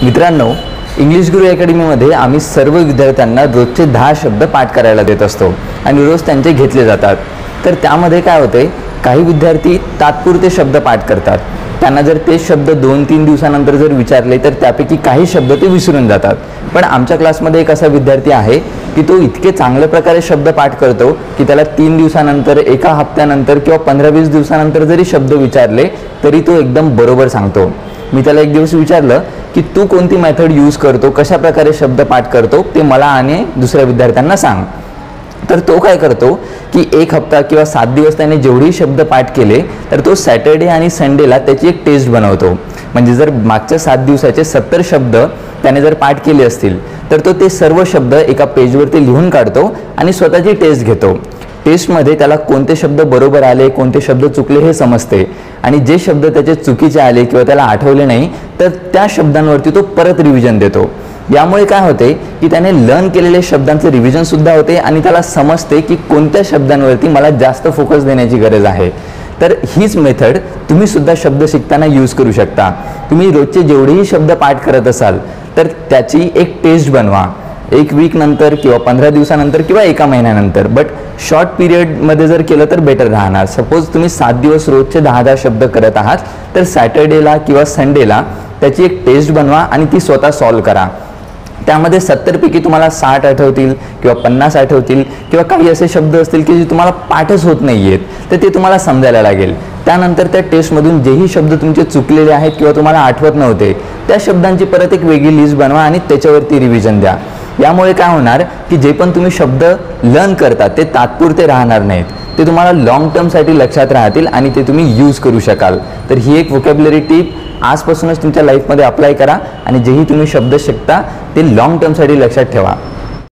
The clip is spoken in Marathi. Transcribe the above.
मित्रांनो, इंग्लिश गुरु अकॅडमीमध्ये आम्ही सर्व विद्यार्थ्यांना रोजचे 10 शब्द पाठ करायला देत असतो आणि रोज त्यांचे घेतले जातात। तर त्यामध्ये काय होते, काही विद्यार्थी तात्पुरते शब्द पाठ करतात। त्यांना जर ते शब्द 2-3 दिवसानंतर जर विचारले तर त्यापैकी काही शब्द ते विसरून जातात। पण आमच्या क्लासमध्ये एक असा विद्यार्थी आहे की तो इतके चांगल्या प्रकारे शब्द पाठ करतो की त्याला 3 दिवसानंतर, एका हप्त्यानंतर किंवा 15-20 दिवसानंतर जरी शब्द विचारले तरी तो एकदम बरोबर सांगतो। मी त्याला एक दिवस विचारलं की तू कोणती मेथड यूज करतो, कशा प्रकारे शब्द पाठ करतो ते मला आणि दुसऱ्या विद्यार्थ्यांना सांग। तर तो काय करतो की एक हप्ता किंवा 7 दिवस त्याने जेवढे शब्द पाठ केले तर तो सॅटर्डे आणि संडेला त्याची एक टेस्ट बनवतो। म्हणजे जर मागच्या 7 दिवसाचे 70 शब्द त्याने जर पाठ केले असतील तर तो ते सर्व शब्द एका पेजवरती लिहून काढतो आणि स्वतःची टेस्ट घेतो। टेस्टमध्ये त्याला कोणते शब्द बरोबर आले, कोणते शब्द चुकले हे समजते आणि जे शब्द त्याचे चुकीचे आले किंवा त्याला आठवले नाही तर त्या शब्दांवरती तो परत रिव्हिजन देतो। यामुळे काय होते की त्याने लर्न केलेले शब्दांचे रिव्हिजन सुद्धा होते आणि त्याला समजते की कोणत्या शब्दांवरती मला जास्त फोकस देण्याची गरज आहे। तर हीच मेथड तुम्ही सुद्धा शब्द शिकताना यूज करू शकता। तुम्ही रोजचे जेवढेही शब्द पाठ करत असाल तर त्याची एक टेस्ट बनवा, 1 वीक नंतर किंवा 15 दिवसानंतर किंवा 1 महिन्यानंतर। बट शॉर्ट पिरियडमध्ये जर केलं तर बेटर राहणार। सपोज तुम्ही 7 दिवस रोजचे 10-10 शब्द करत आहात तर सॅटर्डेला किंवा संडेला त्याची एक टेस्ट बनवा आणि ती स्वतः सॉल्व करा। त्यामध्ये 70 पैकी तुम्हाला 60 आठवतील किंवा 50 आठवतील किंवा काही असे शब्द असतील की जे तुम्हाला पाठच होत नाही आहेत तर ते तुम्हाला समजायला लागेल। त्यानंतर त्या टेस्टमधून जेही शब्द तुमचे चुकलेले आहेत किंवा तुम्हाला आठवत नव्हते त्या शब्दांची परत एक वेगळी लिस्ट बनवा आणि त्याच्यावरती रिव्हिजन द्या। यामुळे काय होणार की जे पण तुम्ही शब्द लर्न करता ते तात्पुरते राहणार नाहीत, ते तुम्हाला लॉंग टर्मसाठी लक्षात राहतील आणि ते तुम्ही यूज करू शकाल। तर ही एक व्होकॅब्युलरी टिप आजपासूनच तुमच्या लाईफमध्ये अप्लाय करा आणि जेही तुम्ही शब्द शिकता ते लॉंग टर्मसाठी लक्षात ठेवा।